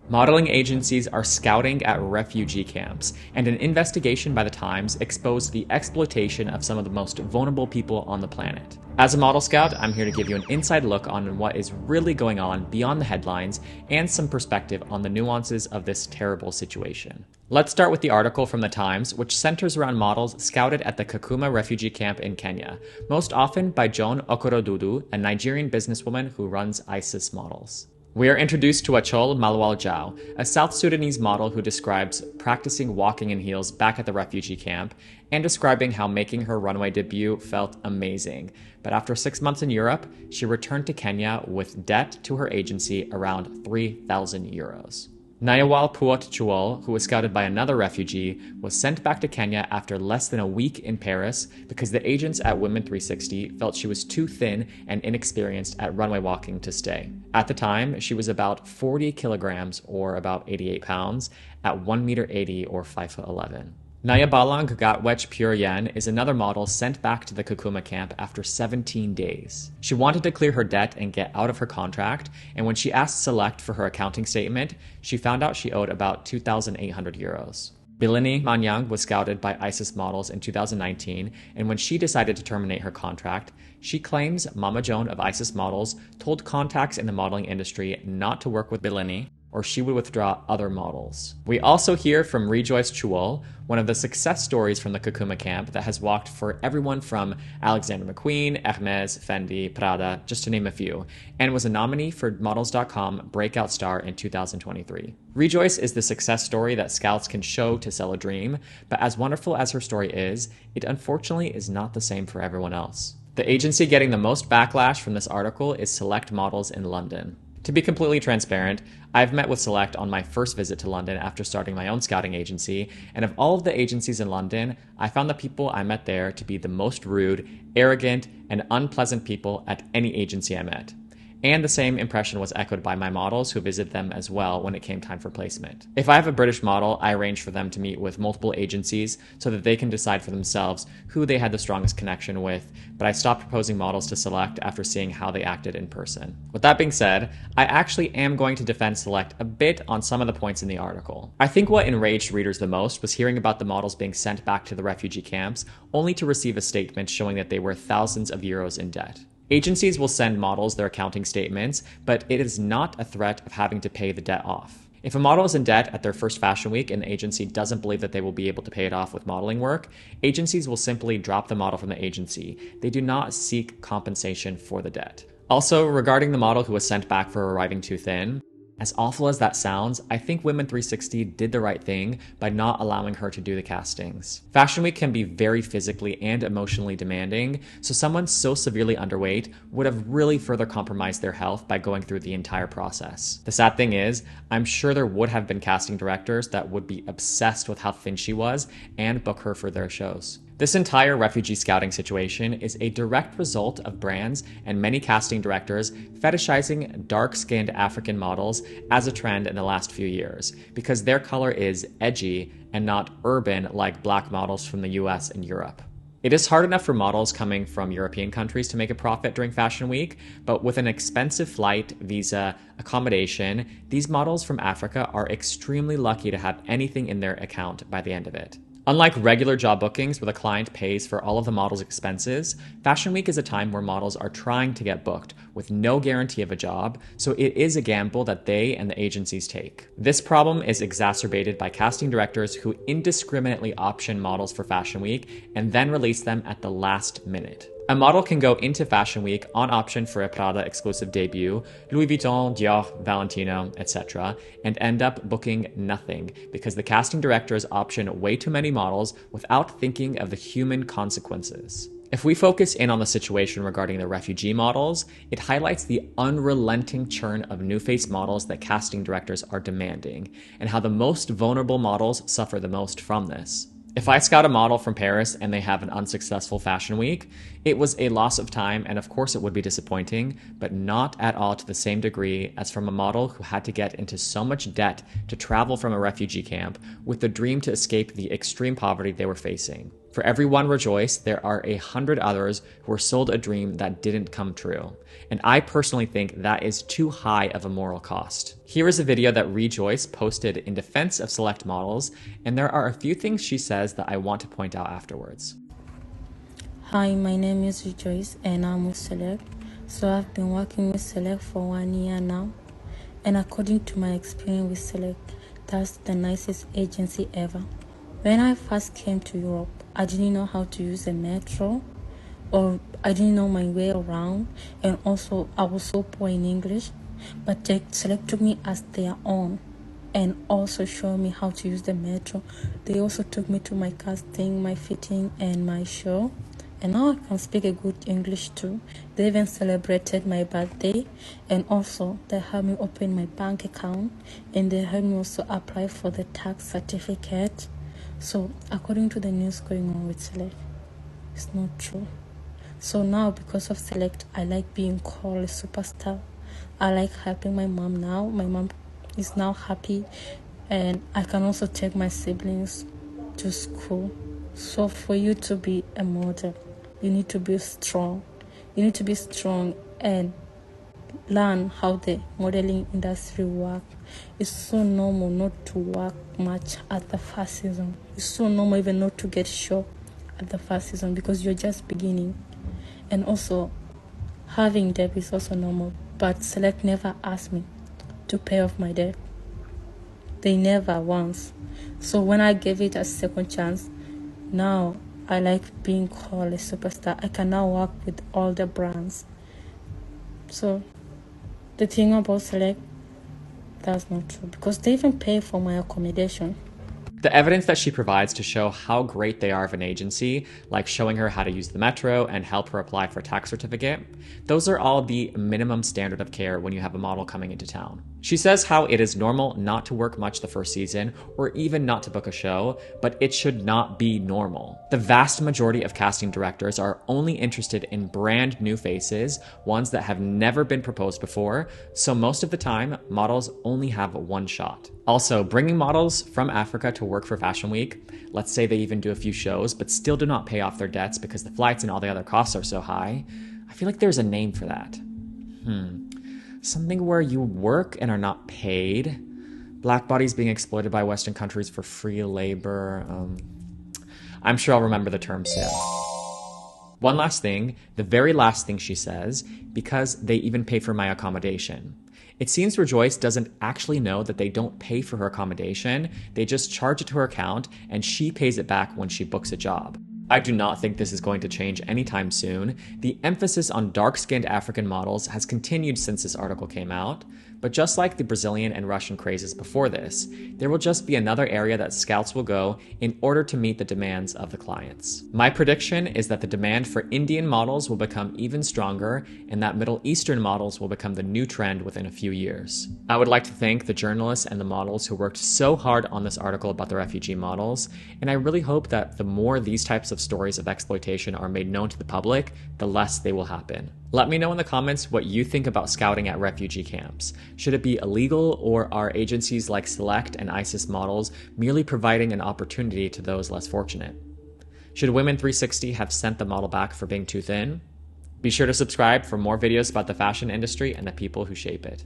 Modeling agencies are scouting at refugee camps, and an investigation by the Times exposed the exploitation of some of the most vulnerable people on the planet. As a model scout, I'm here to give you an inside look on what is really going on beyond the headlines and some perspective on the nuances of this terrible situation. Let's start with the article from the Times, which centers around models scouted at the Kakuma refugee camp in Kenya, most often by Joan Okorodudu, a Nigerian businesswoman who runs ISIS models. We are introduced to Achol Malwaljao, a South Sudanese model who describes practicing walking in heels back at the refugee camp and describing how making her runway debut felt amazing. But after 6 months in Europe, she returned to Kenya with debt to her agency around 3,000 euros. Nayawal Puot Chuol, who was scouted by another refugee, was sent back to Kenya after less than a week in Paris because the agents at Women 360 felt she was too thin and inexperienced at runway walking to stay. At the time, she was about 40 kilograms or about 88 pounds at 1.80 m or 5'11". Nayabalang Gatwech Puryen is another model sent back to the Kakuma camp after 17 days. She wanted to clear her debt and get out of her contract, and when she asked Select for her accounting statement, she found out she owed about 2,800 euros. Bilini Manyang was scouted by ISIS models in 2019, and when she decided to terminate her contract, she claims Mama Joan of ISIS models told contacts in the modeling industry not to work with Bilini, or she would withdraw other models. We also hear from Rejoice Chuol, one of the success stories from the Kakuma camp that has walked for everyone from Alexander McQueen, Hermes, Fendi, Prada, just to name a few, and was a nominee for Models.com Breakout Star in 2023. Rejoice is the success story that scouts can show to sell a dream, but as wonderful as her story is, it unfortunately is not the same for everyone else. The agency getting the most backlash from this article is Select Models in London. To be completely transparent, I've met with Select on my first visit to London after starting my own scouting agency, and of all of the agencies in London, I found the people I met there to be the most rude, arrogant, and unpleasant people at any agency I met. And the same impression was echoed by my models who visited them as well when it came time for placement. If I have a British model, I arrange for them to meet with multiple agencies so that they can decide for themselves who they had the strongest connection with, but I stopped proposing models to Select after seeing how they acted in person. With that being said, I actually am going to defend Select a bit on some of the points in the article. I think what enraged readers the most was hearing about the models being sent back to the refugee camps only to receive a statement showing that they were thousands of euros in debt. Agencies will send models their accounting statements, but it is not a threat of having to pay the debt off. If a model is in debt at their first fashion week and the agency doesn't believe that they will be able to pay it off with modeling work, agencies will simply drop the model from the agency. They do not seek compensation for the debt. Also, regarding the model who was sent back for arriving too thin, as awful as that sounds, I think Women 360 did the right thing by not allowing her to do the castings. Fashion Week can be very physically and emotionally demanding, so someone so severely underweight would have really further compromised their health by going through the entire process. The sad thing is, I'm sure there would have been casting directors that would be obsessed with how thin she was and book her for their shows. This entire refugee scouting situation is a direct result of brands and many casting directors fetishizing dark-skinned African models as a trend in the last few years, because their color is edgy and not urban like black models from the US and Europe. It is hard enough for models coming from European countries to make a profit during Fashion Week, but with an expensive flight, visa, accommodation, these models from Africa are extremely lucky to have anything in their account by the end of it. Unlike regular job bookings where the client pays for all of the model's expenses, Fashion Week is a time where models are trying to get booked with no guarantee of a job, so it is a gamble that they and the agencies take. This problem is exacerbated by casting directors who indiscriminately option models for Fashion Week and then release them at the last minute. A model can go into Fashion Week on option for a Prada exclusive debut, Louis Vuitton, Dior, Valentino, etc., and end up booking nothing because the casting directors option way too many models without thinking of the human consequences. If we focus in on the situation regarding the refugee models, it highlights the unrelenting churn of new-face models that casting directors are demanding, and how the most vulnerable models suffer the most from this. If I scout a model from Paris and they have an unsuccessful fashion week, it was a loss of time and of course it would be disappointing, but not at all to the same degree as from a model who had to get into so much debt to travel from a refugee camp with the dream to escape the extreme poverty they were facing. For every one Rejoice, there are 100 others who were sold a dream that didn't come true. And I personally think that is too high of a moral cost. Here is a video that Rejoice posted in defense of Select models, and there are a few things she says that I want to point out afterwards. Hi, my name is Rejoice and I'm with Select. So I've been working with Select for 1 year now. And according to my experience with Select, that's the nicest agency ever. When I first came to Europe, I didn't know how to use the metro, or I didn't know my way around, and also I was so poor in English. But they Select took me as their own and also showed me how to use the metro. They also took me to my casting, my fitting, and my show. And now I can speak a good English too. They even celebrated my birthday, and also they helped me open my bank account, and they helped me also apply for the tax certificate. So according to the news going on with Select, it's not true. So now because of Select, I like being called a superstar. I like helping my mom now. My mom is now happy, and I can also take my siblings to school. So for you to be a model, you need to be strong. You need to be strong and learn how the modeling industry works. It's so normal not to work much at the first season. It's so normal even not to get show at the first season because you're just beginning. And also, having debt is also normal. But Select never asked me to pay off my debt. They never once. So when I gave it a second chance, now I like being called a superstar. I can now work with all the brands. So the thing about Select, that's not true because they even pay for my accommodation. The evidence that she provides to show how great they are of an agency, like showing her how to use the metro and help her apply for a tax certificate, those are all the minimum standard of care when you have a model coming into town. She says how it is normal not to work much the first season or even not to book a show, but it should not be normal. The vast majority of casting directors are only interested in brand new faces, ones that have never been proposed before, so most of the time, models only have one shot. Also, bringing models from Africa to work for Fashion Week, let's say they even do a few shows, but still do not pay off their debts because the flights and all the other costs are so high, I feel like there's a name for that. Something where you work and are not paid. Black bodies being exploited by Western countries for free labor. I'm sure I'll remember the term soon. One last thing, the very last thing she says, because they even pay for my accommodation. It seems Rejoice doesn't actually know that they don't pay for her accommodation, they just charge it to her account and she pays it back when she books a job. I do not think this is going to change anytime soon. The emphasis on dark-skinned African models has continued since this article came out, but just like the Brazilian and Russian crazes before this, there will just be another area that scouts will go in order to meet the demands of the clients. My prediction is that the demand for Indian models will become even stronger and that Middle Eastern models will become the new trend within a few years. I would like to thank the journalists and the models who worked so hard on this article about the refugee models, and I really hope that the more these types of stories of exploitation are made known to the public, the less they will happen. Let me know in the comments what you think about scouting at refugee camps. Should it be illegal, or are agencies like Select and ISIS models merely providing an opportunity to those less fortunate? Should Women 360 have sent the model back for being too thin? Be sure to subscribe for more videos about the fashion industry and the people who shape it.